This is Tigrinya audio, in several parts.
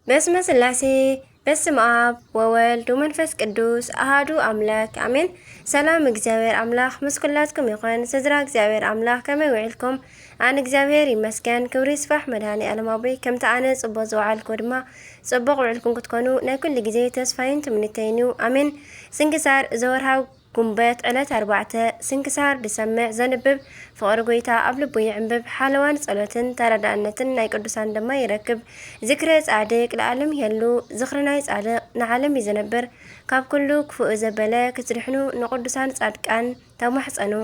በስመ ስላሴ በስመ አብ ወወልድ ወመንፈስ ቅዱስ አሃዱ አምላክ አሜን። ሰላም እግዚአብሔር አምላክ ምስ ኩላትኩም ይኹን። ስድራ እግዚአብሔር አምላክ ከመይ ውዕልኩም? ኣነ እግዚአብሔር ይመስገን። ክብሪ ይስፋሕ መድሃኒ ዓለም ኣቦይ ከምቲ ኣነ ጽቡቕ ዝወዓልኩ ድማ ጽቡቕ ውዕልኩም ክትኮኑ ናይ ኩሉ ግዜ ተስፋይን ትምኒተይን እዩ አሜን። ስንክሳር ዘወርሃዊ ጉንበት ዕለት 4 ስንክሳር ድሰምዕ ዘንብብ ፍቅሪ ጎይታ ኣብ ልቡ ይዕንብብ ሓለዋን ጸሎትን ተረዳእነትን ናይ ቅዱሳን ድማ ይረክብ። ዝክረ ጻድቅ ለዓለም ይህሉ ዝኽሪ ናይ ጻድቅ ንዓለም ይዘነብር። ካብ ኩሉ ክፉእ ዘበለ ክትድሕኑ ንቅዱሳን ጻድቃን ተማሕፀኑ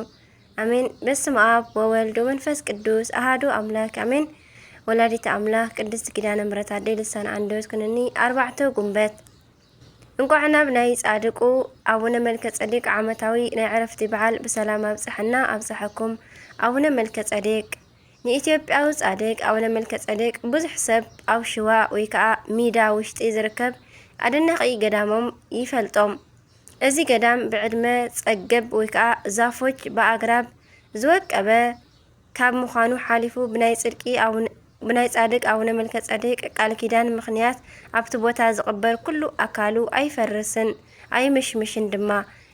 አሜን። በስመ አብ ወወልድ ወመንፈስ ቅዱስ አሃዱ አምላክ አሜን። ወላዲተ አምላክ ቅድስት ኪዳነ ምሕረት ኣደይ ልሳነ አንደበት ኩነኒ 4 ጉንበት እንኳዕ ናብ ናይ ጻድቁ አቡነ መልከ ጸዲቅ ዓመታዊ ናይ ዕረፍቲ በዓል ብሰላም ኣብጽሐና ኣብጽሐኩም። አቡነ መልከ ጸዲቅ ንኢትዮጵያዊ ጻድቅ አቡነ መልከ ጸዲቅ ብዙሕ ሰብ ኣብ ሽዋ ወይ ከዓ ሚዳ ውሽጢ ዝርከብ ኣደናቂ ገዳሞም ይፈልጦም። እዚ ገዳም ብዕድመ ጸገብ ወይ ከዓ ዛፎች በኣግራብ ዝወቀበ ካብ ምዃኑ ሓሊፉ ብናይ ጻድቅ አቡነ መልከ ጸዲቅ ቃል ኪዳን ምኽንያት ኣብቲ ቦታ ዝቕበር ኩሉ ኣካሉ ኣይፈርስን ኣይምሽምሽን ድማ።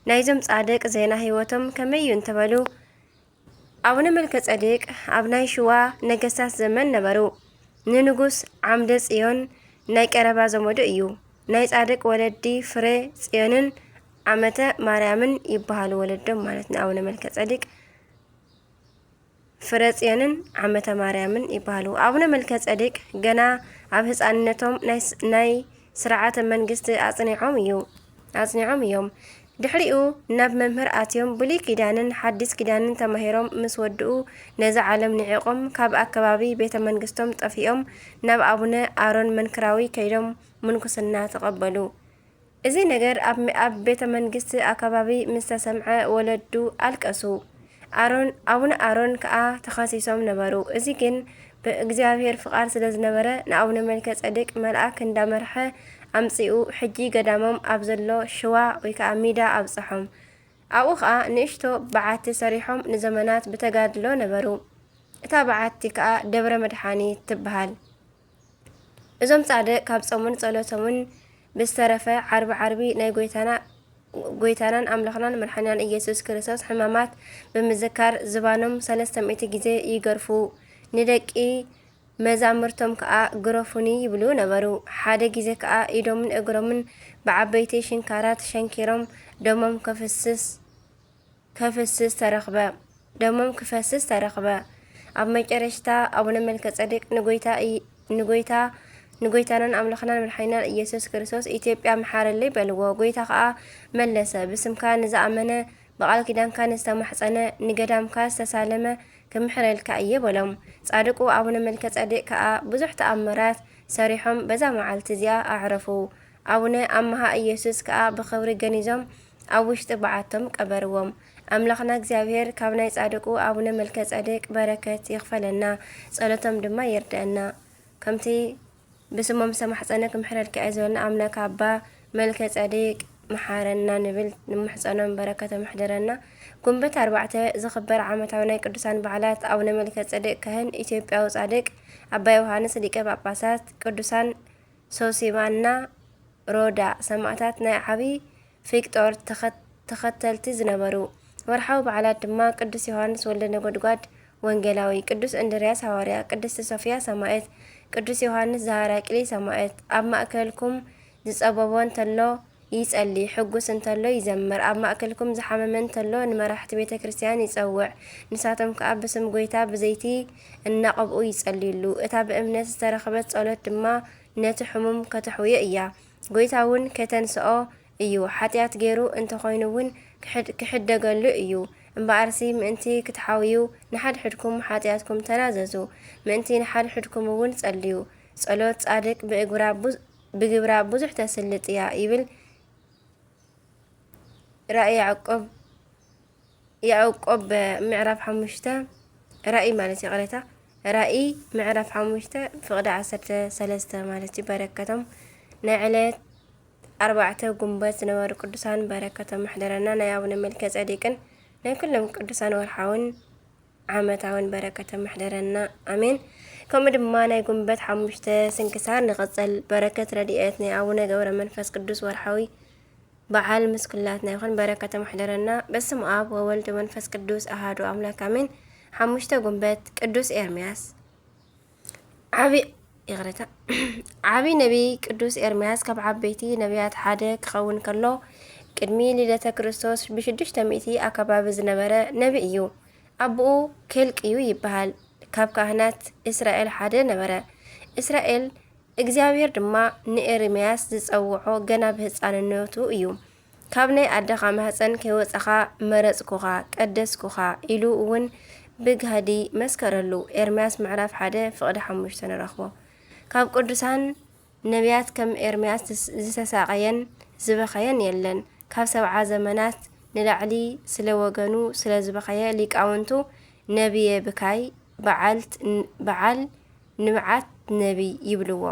ናይዞም ጻድቅ ዜና ህይወቶም ከመይ እዩ እንተበሉ አቡነ መልከ ጸዲቅ ኣብ ናይ ሽዋ ነገስታት ዘመን ነበሩ። ንንጉስ ዓምደ ጽዮን ናይ ቀረባ ዘመዱ እዩ። ናይ ጻድቅ ወለዲ ፍሬ ጽዮንን ዓመተ ማርያምን ይበሃሉ ወለዶም ማለት ነው። አቡነ መልከ ጸዲቅ ፍሬ ጽዮንን ዓመተ ማርያምን ይበሃሉ። አቡነ መልከ ጸዲቅ ገና ኣብ ህፃንነቶም ናይ ስርዓተ መንግስቲ ኣጽኒዖም እዮም። ድሕሪኡ ናብ መምህር ኣትዮም ብሉይ ኪዳንን ሓዲስ ኪዳንን ተማሂሮም ምስ ወድኡ ነዚ ዓለም ንዒቆም ካብ ኣከባቢ ቤተ መንግስቶም ጠፊኦም ናብ አቡነ ኣሮን መንክራዊ ከይዶም ምንኩስና ተቐበሉ። እዚ ነገር ኣብ ቤተ መንግስቲ ኣከባቢ ምስ ተሰምዐ ወለዱ ኣልቀሱ። አቡነ ኣሮን ከዓ ተኸሲሶም ነበሩ። እዚ ግን ብእግዚአብሔር ፍቃድ ስለ ዝነበረ ንአቡነ መልከ ጸዲቅ መልአክ እንዳመርሐ ኣምፂኡ ሕጂ ገዳሞም ኣብ ዘሎ ሽዋ ወይ ከዓ ሚዳ ኣብጽሖም። ኣብኡ ከዓ ንእሽቶ በዓቲ ሰሪሖም ንዘመናት ብተጋድሎ ነበሩ። እታ በዓቲ ከዓ ደብረ መድሓኒት ትበሃል። እዞም ጻድቅ ካብ ጾሙን ጸሎቶምን ብዝተረፈ ዓርቢ ናይ ጎይታናን ኣምላኽናን መድሓኒናን ኢየሱስ ክርስቶስ ሕማማት ብምዝካር ዝባኖም 300 ግዜ ይገርፉ። ንደቂ መዛሙርቶም ከዓ ግረፉኒ ይብሉ ነበሩ። ሓደ ግዜ ከዓ ኢዶምን እግሮምን ብዓበይቲ ሽንካራት ሸንኪሮም ደሞም ክፈስስ ተረኽበ። ኣብ መጨረሽታ አቡነ መልከ ጸዲቅ ንጎይታናን ኣምላኽናን መድሓኒናን ኢየሱስ ክርስቶስ ኢትዮጵያ መሓረለይ በልዎ። ጎይታ ከዓ መለሰ፣ ብስምካ ንዝኣመነ ብቓል ኪዳንካ ንዝተማሕፀነ ንገዳምካ ዝተሳለመ ክምሕረልካ እየ በሎም። ጻድቁ አቡነ መልከ ጸዲቅ ከዓ ብዙሕ ተኣምራት ሰሪሖም በዛ መዓልቲ እዚኣ ኣዕረፉ። አቡነ ኣምሃ ኢየሱስ ከዓ ብኽብሪ ገኒዞም ኣብ ውሽጢ በዓቶም ቀበርዎም። ኣምላኽና እግዚአብሔር ካብ ናይ ጻድቁ አቡነ መልከ ጸዲቅ በረከት ይኽፈለና፣ ጸሎቶም ድማ ይርድአና። ከምቲ ብስሞም ዝተማሕፀነ ክምሕረልካ እየ ዝበልና ኣምላክ ኣባ መልከ ጸዲቅ መሓረና ንብል ንምሕፀኖም በረከተ ምሕደረና። ጉንበት 4 ዝኽበር ዓመታዊ ናይ ቅዱሳን በዓላት አቡነ መልከ ጸዲቅ ካህን፣ ኢትዮጵያዊ ጻድቅ ኣባ ዮሃንስ ሊቀ ጳጳሳት፣ ቅዱሳን ሶሲማና ሮዳ ሰማዕታት ናይ ዓብይ ፊቅጦር ተኸተልቲ ዝነበሩ። ወርሓዊ በዓላት ድማ ቅዱስ ዮሃንስ ወልደ ነጎድጓድ ወንጌላዊ፣ ቅዱስ እንድርያስ ሐዋርያ፣ ቅድስቲ ሶፊያ ሰማዕት፣ ቅዱስ ዮሃንስ ዘሃራቅሊ ሰማዕት። ኣብ ማእከልኩም ዝጸበቦ እንተሎ ይጸልይ፣ ሕጉስ እንተሎ ይዘምር። ኣብ ማእከልኩም ዝሓመመ እንተሎ ንመራሕቲ ቤተ ክርስቲያን ይጸውዕ። ንሳቶም ከዓ ብስም ጎይታ ብዘይቲ እናቐብኡ ይጸልዩሉ። እታ ብእምነት ዝተረኸበት ጸሎት ድማ ነቲ ሕሙም ከተሕውዮ እያ። ጎይታ እውን ከተንስኦ እዩ። ሓጢኣት ገይሩ እንተኾይኑ እውን ክሕደገሉ እዩ። እምበኣርሲ ምእንቲ ክትሓውዩ ንሓድሕድኩም ሓጢኣትኩም ተናዘዙ። ምእንቲ ንሓድሕድኩም እውን ጸልዩ። ጸሎት ጻድቅ ብግብራ ብዙሕ ተስልጥ እያ ይብል ራእይ ያዕቆብ ምዕራፍ 5 ራእይ ማለት ይቕረታ ራእይ ምዕራፍ 5 ፍቕዲ 13 ማለት በረከቶም ናይ ዕለት 4 ጉንበት ዝነበሩ ቅዱሳን በረከቶም ማሕደረና። ናይ አቡነ መልከ ጸዲቅን ናይ ኩሎም ቅዱሳን ወርሓውን ዓመታውን በረከቶም ማሕደረና አሜን። كم دما ناي قنبت حمشته سنكسار نقصل بركة رديئتنا أبونا جبر منفس قدوس ورحوي بعال مسكلاتنا يخون بركة محضرنا بسم آب وولد منفس قدوس أحد أملاك آمين حمشته قنبت قدوس إرمياس عبي يغرتا عبي نبي قدوس إرمياس كب عبيتي نبيات حدا كخون كله ቅድሚ ልደተ ክርስቶስ ብ600 ኣከባቢ ዝነበረ ነቢ እዩ። ኣቦኡ ኬልቅዩ ይበሃል። ካብ ካህናት እስራኤል ሓደ ነበረ። እስራኤል እግዚአብሔር ድማ ንኤርምያስ ዝጸውዖ ገና ብህፃንነቱ እዩ። ካብ ናይ ኣደኻ ማህፀን ከይወፀኻ መረፅኩኻ ቀደስኩኻ ኢሉ እውን ብግሃዲ መስከረሉ። ኤርምያስ ምዕራፍ 1 ፍቕዲ 5 ንረኽቦ። ካብ ቅዱሳን ነቢያት ከም ኤርምያስ ዝተሳቀየን ዝበኸየን የለን። ካብ 7 ዘመናት ንላዕሊ ስለ ወገኑ ስለ ዝበኸየ ሊቃውንቱ ነቢየ ብካይ በዓል ንምዓት ነቢ ይብልዎ።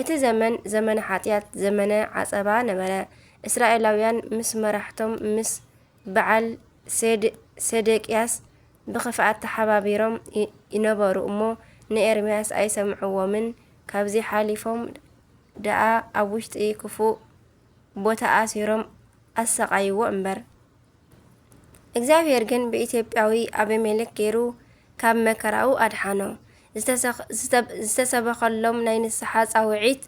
እቲ ዘመን ዘመነ ሓጢያት ዘመነ ዓጸባ ነበረ። እስራኤላውያን ምስ መራሕቶም ምስ በዓል ሴዴቅያስ ብኽፍኣት ተሓባቢሮም ይነበሩ እሞ ንኤርምያስ ኣይሰምዕዎምን። ካብዚ ሓሊፎም ደኣ ኣብ ውሽጢ ክፉእ ቦታ ኣሲሮም ኣሰቃይዎ እምበር። እግዚአብሔር ግን ብኢትዮጵያዊ አቤሜሌክ ገይሩ ካብ መከራው ኣድሓኖ። ዝተሰበኸሎም ናይ ንስሓ ጻውዒት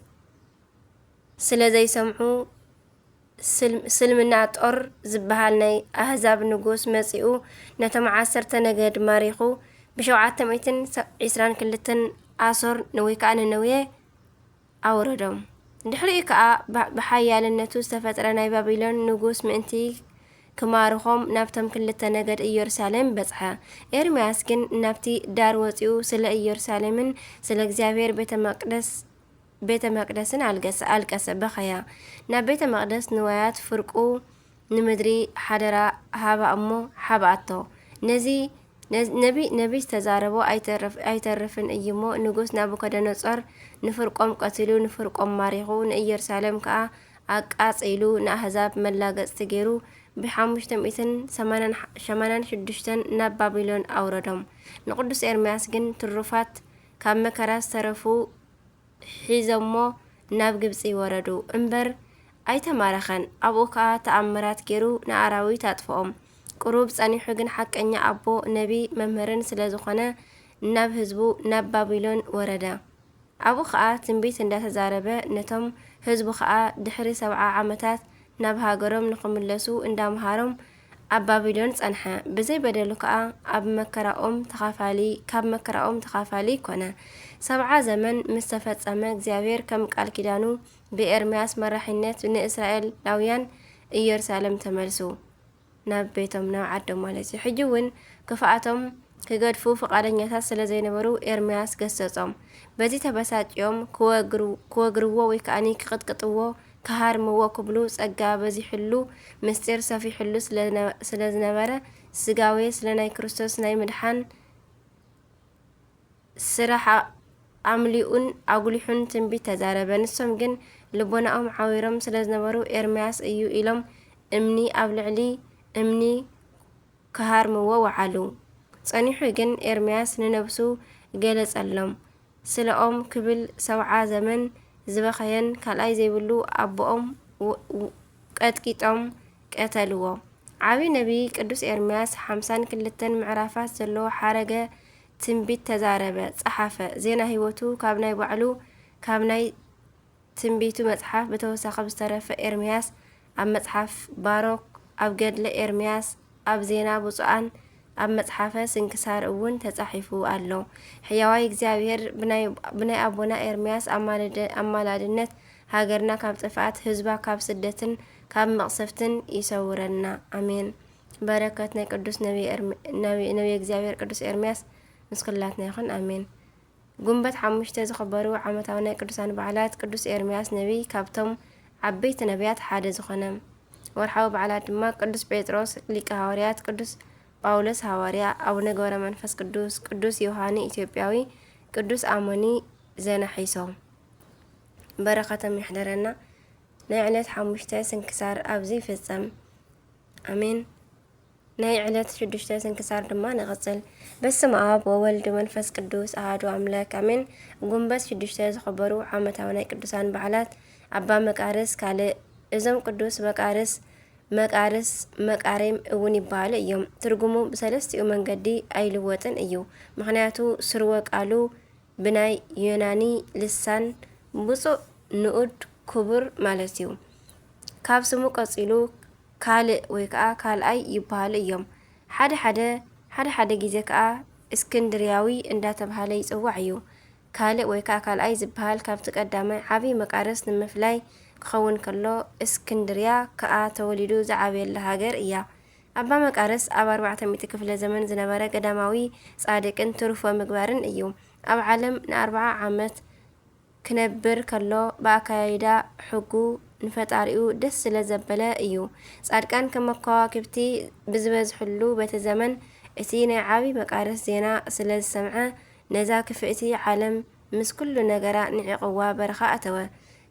ስለ ዘይሰምዑ ስልምና ጦር ዝበሃል ናይ ኣህዛብ ንጉስ መጺኡ ነቶም 10 ነገድ ማሪኹ ብ722 ኣሶር ወይ ከዓ ነነዌ ኣውረዶም። ድሕሪኡ ከዓ ብሓያልነቱ ዝተፈጥረ ናይ ባቢሎን ንጉስ ምእንቲ ክማርኾም ናብቶም 2 ነገድ ኢየሩሳሌም በጽሐ። ኤርምያስ ግን ናብቲ ዳር ወፂኡ ስለ ኢየሩሳሌምን ስለ እግዚአብሔር ቤተ መቅደስን አልቀሰ በኸያ። ናብ ቤተ መቅደስ ንዋያት ፍርቁ ንምድሪ ሓደራ ሃባ እሞ ሓባኣቶ። ነቢ ዝተዛረቦ ኣይተርፍን እይሞ ንጉስ ናቡከደነጾር ንፍርቆም ቀትሉ ንፍርቆም ማሪኹ ንኢየሩሳሌም ከዓ ኣቃጺሉ ንኣህዛብ መላገጽቲ ገይሩ ብ586 ናብ ባቢሎን ኣውረዶም። ንቅዱስ ኤርምያስ ግን ትሩፋት ካብ መከራ ዝተረፉ ሒዞሞ ናብ ግብጺ ወረዱ እምበር ኣይተማረኸን። ኣብኡ ከዓ ተኣምራት ገይሩ ንኣራዊት ኣጥፍኦም። ቁሩብ ጸኒሑ ግን ሓቀኛ ኣቦ ነቢ መምህርን ስለ ዝኾነ ናብ ህዝቡ ናብ ባቢሎን ወረደ። ኣብኡ ከዓ ትንቢት እንዳተዛረበ ነቶም ህዝቡ ከዓ ድሕሪ 70 ዓመታት ናብ ሃገሮም ንኽምለሱ እንዳምሃሮም ኣብ ባቢሎን ጸንሐ። ብዘይ በደሉ ከዓ ካብ መከራኦም ተኻፋሊ ኮነ። 70 ዘመን ምስ ተፈጸመ እግዚአብሔር ከም ቃል ኪዳኑ ብኤርምያስ መራሒነት ንእስራኤላውያን ኢየሩሳሌም ተመልሱ ናብ ቤቶም ናብ ዓዶም ማለት እዩ። ሕጂ እውን ክፍኣቶም ክገድፉ ፈቃደኛታት ስለ ዘይነበሩ ኤርምያስ ገሰጾም። በዚ ተበሳጭዮም ክወግርዎ ወይ ከዓኒ ክቅጥቅጥዎ ክሃርምዎ ክብሉ ጸጋ በዚሕሉ ምስጢር ሰፊሕሉ ስለ ዝነበረ ስጋዌ ስለ ናይ ክርስቶስ ናይ ምድሓን ስራሕ ኣምሊኡን ኣጉሊሑን ትንቢት ተዛረበ። ንሶም ግን ልቦናኦም ዓዊሮም ስለ ዝነበሩ ኤርምያስ እዩ ኢሎም እምኒ ኣብ ልዕሊ እምኒ ክሃርምዎ ወዓሉ። ጸኒሑ ግን ኤርምያስ ንነብሱ ገለጸሎም። ስለኦም ክብል 70 ዘመን ዝበኸየን ካልኣይ ዘይብሉ ኣቦኦም ቀጥቂጦም ቀተልዎ። ዓብይ ነቢይ ቅዱስ ኤርምያስ 52 ምዕራፋት ዘለዎ ሓረገ ትንቢት ተዛረበ ጸሓፈ። ዜና ህይወቱ ካብ ናይ ባዕሉ ካብ ናይ ትንቢቱ መጽሓፍ ብተወሳኺ ዝተረፈ ኤርምያስ ኣብ መጽሓፍ ባሮክ ኣብ ገድለ ኤርምያስ ኣብ ዜና ብፁዓን ኣብ መጽሓፈ ስንክሳር እውን ተጻሒፉ ኣሎ። ሕያዋይ እግዚአብሔር ብናይ ኣቦና ኤርምያስ ኣማላድነት ሃገርና ካብ ጥፍኣት ህዝባ ካብ ስደትን ካብ መቕሰፍትን ይሰውረና አሜን። በረከት ናይ ቅዱስ ነቢይ እግዚአብሔር ቅዱስ ኤርምያስ ምስክላትና ይኹን አሜን። ጉንበት 5 ዝኽበሩ ዓመታዊ ናይ ቅዱሳን በዓላት ቅዱስ ኤርምያስ ነቢይ ካብቶም ዓበይቲ ነቢያት ሓደ ዝኾነ። ወርሓዊ በዓላት ድማ ቅዱስ ጴጥሮስ ሊቀ ሐዋርያት፣ ቅዱስ ጳውሎስ ሐዋርያ፣ አቡነ ገብረ መንፈስ ቅዱስ፣ ቅዱስ ዮሐኒ ኢትዮጵያዊ፣ ቅዱስ አሞኒ ዘናሒሶ። በረከቶም ይሕደረና። ናይ ዕለት 5 ስንክሳር ኣብዚ ይፍጸም አሜን። ናይ ዕለት 6 ስንክሳር ድማ ንቕጽል። በስመ አብ ወወልድ መንፈስ ቅዱስ አሐዱ አምላክ አሜን። ጉንበት 6 ዝኽበሩ ዓመታዊ ናይ ቅዱሳን በዓላት አባ መቃርስ ካልእ። እዞም ቅዱስ መቃሬም እውን ይበሃሉ እዮም። ትርጉሙ ብሰለስቲኡ መንገዲ ኣይልወጥን እዩ። ምክንያቱ ስርወ ቃሉ ብናይ ዮናኒ ልሳን ብፁዕ ንኡድ ክቡር ማለት እዩ። ካብ ስሙ ቀፂሉ ካልእ ወይ ከዓ ካልኣይ ይበሃሉ እዮም። ሓደ ግዜ ከዓ እስክንድርያዊ እንዳተባሃለ ይጽዋዕ እዩ። ካልእ ወይ ከዓ ካልኣይ ዝበሃል ካብቲ ቀዳማይ ዓብይ መቃርስ ንምፍላይ ክኸውን ከሎ እስክንድርያ ከዓ ተወሊዱ ዝዓበየላ ሃገር እያ። አባ መቃርስ ኣብ 400 ክፍለ ዘመን ዝነበረ ገዳማዊ ጻድቅን ትሩፈ ምግባርን እዩ። ኣብ ዓለም ን40 ዓመት ክነብር ከሎ ብኣካይዳ ሕጉ ንፈጣሪኡ ደስ ስለ ዘበለ እዩ። ጻድቃን ከም ከዋክብቲ ብዝበዝሕሉ በቲ ዘመን እቲ ናይ ዓብይ መቃርስ ዜና ስለ ዝሰምዐ ነዛ ክፍእቲ ዓለም ምስ ኩሉ ነገራ ንዕቕዋ በረኻ ኣተወ።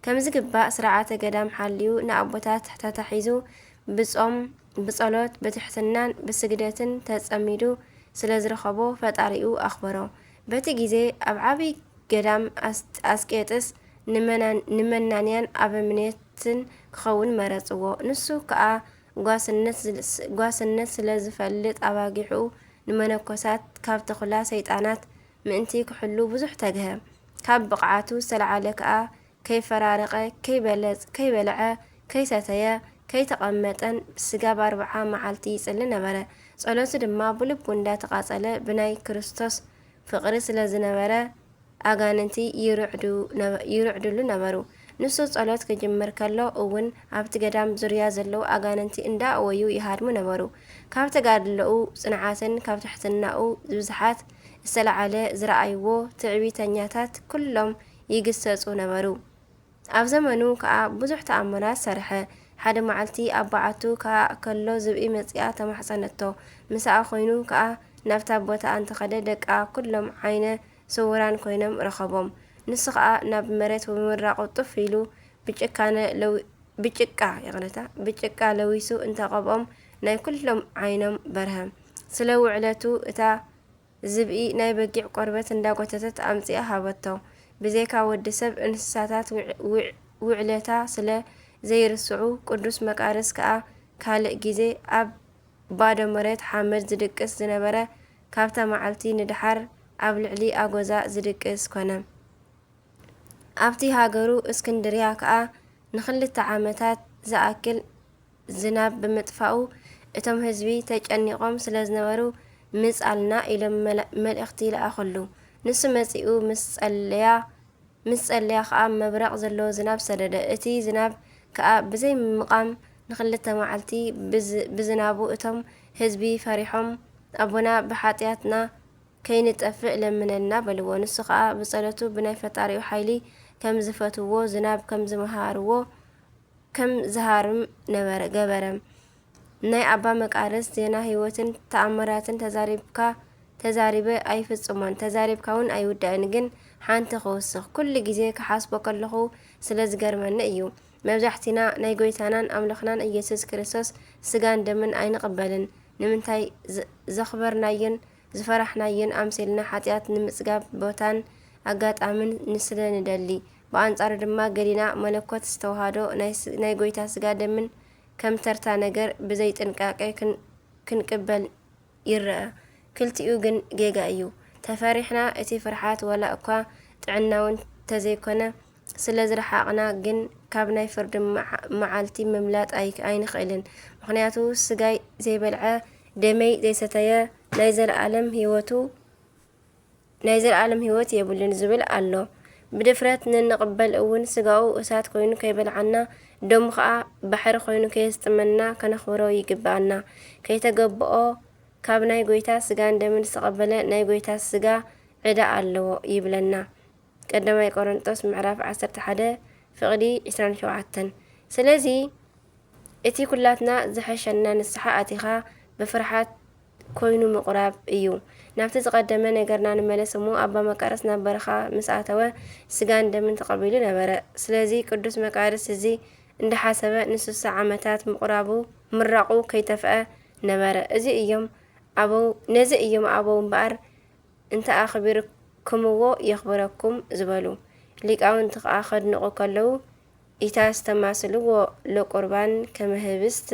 ከም ዝግባእ ስርዓተ ገዳም ሓልዩ ንኣቦታት ተታሒዙ ብጾም ብጸሎት ብትሕትናን ብስግደትን ተጸሚዱ ስለ ዝረኸቦ ፈጣሪኡ ኣኽበሮ። በቲ ግዜ ኣብ ዓብይ ገዳም ኣስቄጥስ ንመናንያን ኣበምኔትን ክኸውን መረጽዎ። ንሱ ከዓ ጓስነት ስለ ዝፈልጥ ኣባጊሑ ንመነኮሳት ካብ ተኹላ ሰይጣናት ምእንቲ ክሕሉ ብዙሕ ተግሀ። ካብ ብቕዓቱ ዝተለዓለ ከዓ ከይፈራረቐ ከይበልዐ ከይሰተየ ከይተቐመጠን ስጋ ብ40 መዓልቲ ይጽሊ ነበረ። ጸሎቱ ድማ ብልቡ እንዳተቓጸለ ብናይ ክርስቶስ ፍቕሪ ስለ ዝነበረ ኣጋንንቲ ይርዕድሉ ነበሩ። ንሱ ጸሎት ክጅምር ከሎ እውን ኣብቲ ገዳም ዙርያ ዘለዉ ኣጋንንቲ እንዳእወዩ ይሃድሙ ነበሩ። ካብ ተጋድሎኡ ጽንዓትን ካብ ትሕትናኡ ብዙሓት ዝተለዓለ ዝረኣይዎ ትዕቢተኛታት ኩሎም ይግሰጹ ነበሩ። ኣብ ዘመኑ ከዓ ብዙሕ ተኣምራት ሰርሐ። ሓደ መዓልቲ ኣባዓቱ ከዓ ከሎ ዝብኢ መጺኣ ተማሕፀነቶ። ምስኣ ኮይኑ ከዓ ናብታ ቦታ እንተኸደ ደቃ ኩሎም ዓይነ ስውራን ኮይኖም ረኸቦም። ንሱ ከዓ ናብ መሬት ብምራቁ ጡፍ ኢሉ ብጭቃ ለዊሱ እንተቐብኦም ናይ ኩሎም ዓይኖም በርሀ። ስለ ውዕለቱ እታ ዝብኢ ናይ በጊዕ ቆርበት እንዳጎተተት ኣምፂኣ ሃበቶ። ብዘይካ ወዲ ሰብ እንስሳታት ውዕለታ ስለ ዘይርስዑ ቅዱስ መቃርስ ከዓ ካልእ ግዜ ኣብ ባዶ መሬት ሓመድ ዝድቅስ ዝነበረ ካብታ መዓልቲ ንድሓር ኣብ ልዕሊ ኣጎዛ ዝድቅስ ኮነ። ኣብቲ ሃገሩ እስክንድርያ ከዓ ን2 ዓመታት ዝኣክል ዝናብ ብምጥፋኡ እቶም ህዝቢ ተጨኒቖም ስለ ዝነበሩ ምጻልና ኢሎም መልእኽቲ ይለኣኸሉ። ንሱ መጺኡ ምስ ጸለያ ከዓ መብረቕ ዘለዎ ዝናብ ሰደደ። እቲ ዝናብ ከዓ ብዘይ ምቃም ን2 መዓልቲ ብዝናቡ እቶም ህዝቢ ፈሪሖም ኣቦና ብሓጢያትና ከይንጠፍእ ለምነና በልዎ። ንሱ ከዓ ብጸሎቱ ብናይ ፈጣሪኡ ሓይሊ ከም ዝፈትዎ ዝናብ ከም ዝሃርም ገበረ። ናይ ኣባ መቃርስ ዜና ህይወትን ተኣምራትን ተዛሪበ ኣይፍጽሞን ተዛሪብካ እውን ኣይውዳእን። ግን ሓንቲ ክውስኽ ኩሉ ግዜ ክሓስቦ ከለኹ ስለ ዝገርመኒ እዩ። መብዛሕቲና ናይ ጎይታናን ኣምልኽናን ኢየሱስ ክርስቶስ ስጋን ደምን ኣይንቕበልን። ንምንታይ ዘኽበርናየን ዝፈራሕናየን ኣምሴልና ሓጢኣት ንምጽጋብ ቦታን ኣጋጣምን ንስለ ንደሊ። ብኣንጻሩ ድማ ገሊና መለኮት ዝተዋሃዶ ናይ ጎይታ ስጋ ደምን ከም ተርታ ነገር ብዘይ ጥንቃቄ ክንቅበል ይርአ። ክልቲኡ ግን ጌጋ እዩ። ተፈሪሕና እቲ ፍርሓት ወላ እኳ ጥዕናውን ተዘይኮነ ስለ ዝረሓቕና ግን ካብ ናይ ፍርዲ መዓልቲ ምምላጥ ኣይንኽእልን። ምክንያቱ ስጋይ ዘይበልዐ ደመይ ዘይሰተየ ናይ ዘለኣለም ህይወት የብሉን ዝብል ኣሎ። ብድፍረት ንንቕበል እውን ስጋኡ እሳት ኮይኑ ከይበልዓና ደሙ ከዓ ባሕሪ ኮይኑ ከየስጥመና ከነኽብሮ ይግባአና። ከይተገብኦ ካብ ናይ ጎይታ ስጋን ደምን ዝተቐበለ ናይ ጎይታ ስጋ ዕዳ ኣለዎ ይብለና። ቀዳማይ ቆሮንጦስ ምዕራፍ 11 ፍቕዲ 27። ስለዚ እቲ ኩላትና ዝሐሸና ንስሓ ኣቲኻ ብፍርሓት ኮይኑ ምቁራብ እዩ። ናብቲ ዝቐደመ ነገርና ንመለስ እሞ ኣባ መቃርስ ናብ በረኻ ምስ ኣተወ ስጋን ደምን ተቐቢሉ ነበረ። ስለዚ ቅዱስ መቃርስ እዚ እንዳሓሰበ ን60 ዓመታት ምራቁ ከይተፍአ ነበረ። ነዚ እዮም ኣበው እምበኣር እንተ ኣኽቢርኩምዎ የኽብረኩም ዝበሉ። ሊቃውንቲ ከዓ ከድንቑ ከለዉ ኢታ ዝተማስልዎ ለቁርባን ከመ ህብስት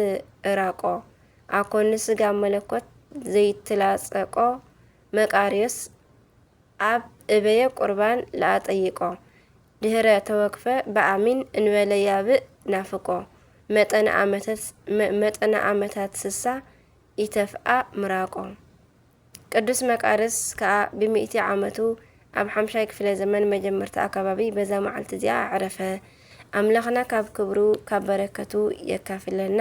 እራቆ ኣኮኑ ስጋ መለኮት ዘይትላጸቆ መቃርዮስ ኣብ እበየ ቁርባን ለኣጠይቆ ድህረ ተወክፈ ብኣሚን እንበለ ያብእ ናፍቆ መጠነ ዓመታት ስሳ ኢተፍኣ ምራቆ። ቅዱስ መቃርስ ከዓ ብ100 ዓመቱ ኣብ 50 ክፍለ ዘመን መጀመርታ ኣከባቢ በዛ መዓልቲ እዚኣ ዕረፈ። ኣምላኽና ካብ ክብሩ ካብ በረከቱ የካፍለና።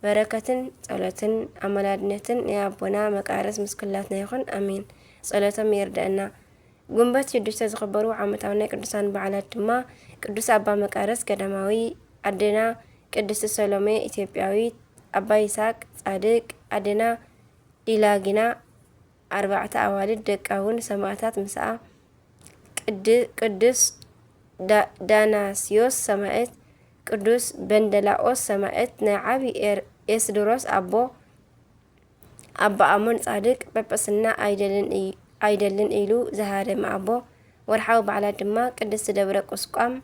በረከትን ጸሎትን ኣመላድነትን የኣቦና መቃርስ ምስኩላትና ይኹን ኣሜን። ጸሎቶም ይርድአና። ጉንበት 6 ዝኽበሩ ዓመታዊ ናይ ቅዱሳን በዓላት ድማ ቅዱስ ኣባ መቃርስ ገዳማዊ፣ ኣዴና ቅድስቲ ሰሎሜ ኢትዮጵያዊት፣ ኣባ ይስሐቅ ጻድቅ፣ ኣዴና ዲላጊና 4 ኣዋልድ ደቃውን ሰማዕታት ምስኣ፣ ቅዱስ ዳናስዮስ ሰማዕት፣ ቅዱስ በንደላኦስ ሰማዕት፣ ናይ ዓብይ ኤስድሮስ ኣቦ፣ ኣባ ኣሞን ጻድቅ ጵጵስና ኣይደልን ኢሉ ዝሃደመ ኣቦ። ወርሓዊ በዓላት ድማ ቅድስቲ ደብረ ቁስቋም፣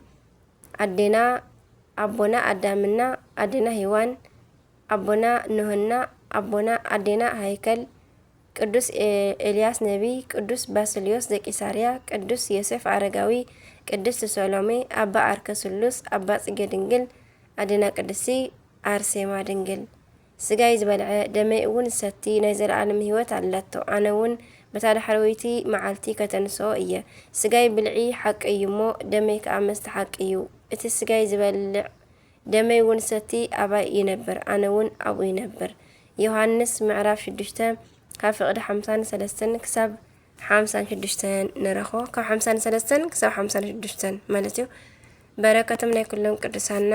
ኣዴና ኣቦና ኣዳምና፣ ኣዴና ሂዋን፣ ኣቦና ኖህና፣ ኣዴና ሃይከል፣ ቅዱስ ኤልያስ ነቢይ፣ ቅዱስ ባስልዮስ ዘቂሳርያ፣ ቅዱስ ዮሴፍ አረጋዊ፣ ቅድስቲ ሰሎሜ፣ ኣባ ኣርከ ስሉስ፣ ኣባ ጽጌ ድንግል፣ ኣዴና ቅድስቲ ኣርሴማ ድንግል። ስጋይ ዝበልዐ ደመይ እውን ሰቲ ናይ ዘለኣለም ህይወት ኣለቶ። ኣነ እውን በታ ዳሕረወይቲ መዓልቲ ከተንስኦ እየ። ስጋይ ብልዒ ሓቂ እዩ እሞ ደመይ ከዓ መስተ ሓቂ እዩ። እቲ ስጋይ ዝበልዕ ደመይ እውን ሰቲ ኣባይ ይነብር፣ ኣነ እውን ኣብኡ ይነብር። ዮሃንስ ምዕራፍ 6 ካብ ፍቕዲ 53 ክሳብ 56 ንረኽቦ። ካብ 53 ክሳብ 56 ማለት እዩ። በረከቶም ናይ ኩሎም ቅዱሳና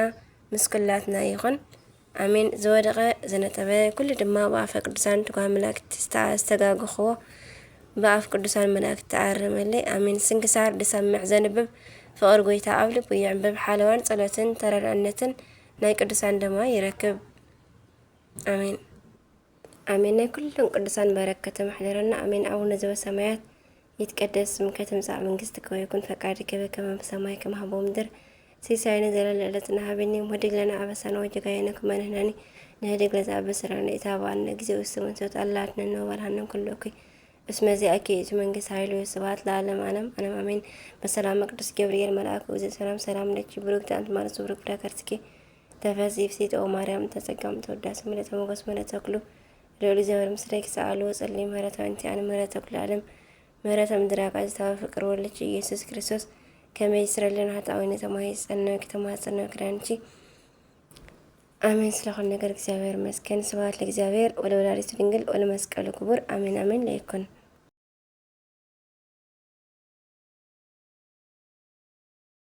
ምስ ኩላትና ይኹን ኣሜን። ዝወደቐ ዝነጠበ ኩሉ ድማ ብኣፈ ቅዱሳን ትጓ መላእክቲ ዝተጋግኽዎ ብኣፍ ቅዱሳን መላእክቲ ተኣርመለይ ኣሜን። ስንክሳር ድሰምዕ ዘንብብ ፍቕሪ ጎይታ ኣብ ልቡ ይዕንብብ። ሓለዋን ጸሎትን ተረድአነትን ናይ ቅዱሳን ድማ ይረክብ ኣሜን ኣሜን። ናይ ኩሎም ቅዱሳን በረከተ ማሕደረና ኣሜን። አቡነ ዘበሰማያት ይትቀደስ ስምከ ትምጻእ መንግሥትከ ወይኩን ፈቃድከ በከመ በሰማይ ከማሁ በምድር ሲሳይነ ዘለለ ዕለትና ሀበኒ ወህድግ ለነ አበሳነ ወጌጋየነ ከመ ንሕነኒ ንህድግ ለዘአበሰረነ ኢታብአነ ጊዜ ውስጥ መንሶት አላትነ ወባልሃንም ኩሎኩ እስመ ዚአኪ እቲ መንግስት ኃይሉ ስብሐት ለዓለም ዓለም አሜን። በሰላም ቅዱስ ገብርኤል መልአክ ውእቱ ሰላም ሰላም ለኪ ብሩክት አንቲ እምአንስት ብሩክ ፍሬ ከርሥኪ ተፈሥሒ ፍሥሕት ኦ ማርያም ተጸጋም ተወዳስ ምልዕተ ሞገስ ምልዕተ ተክሉ ልዑል እግዚአብሔር ምስሌኪ ሰአሉ ወጸልይ ምህረተ አንቲ አነ ምህረተ ኩሉ ዓለም ምህረተ ምድር አቃጅታዊ ፍቅር ወልድኪ ኢየሱስ ክርስቶስ ከመይ ይስረልን ኃጣውኢነ ተማጸነው ክዳንቺ አሜን። ስለኹል ነገር እግዚአብሔር ይመስገን። ስብሐት ለእግዚአብሔር ወለወላዲቱ ድንግል ወለመስቀሉ ክቡር አሜን አሜን ለይኩን።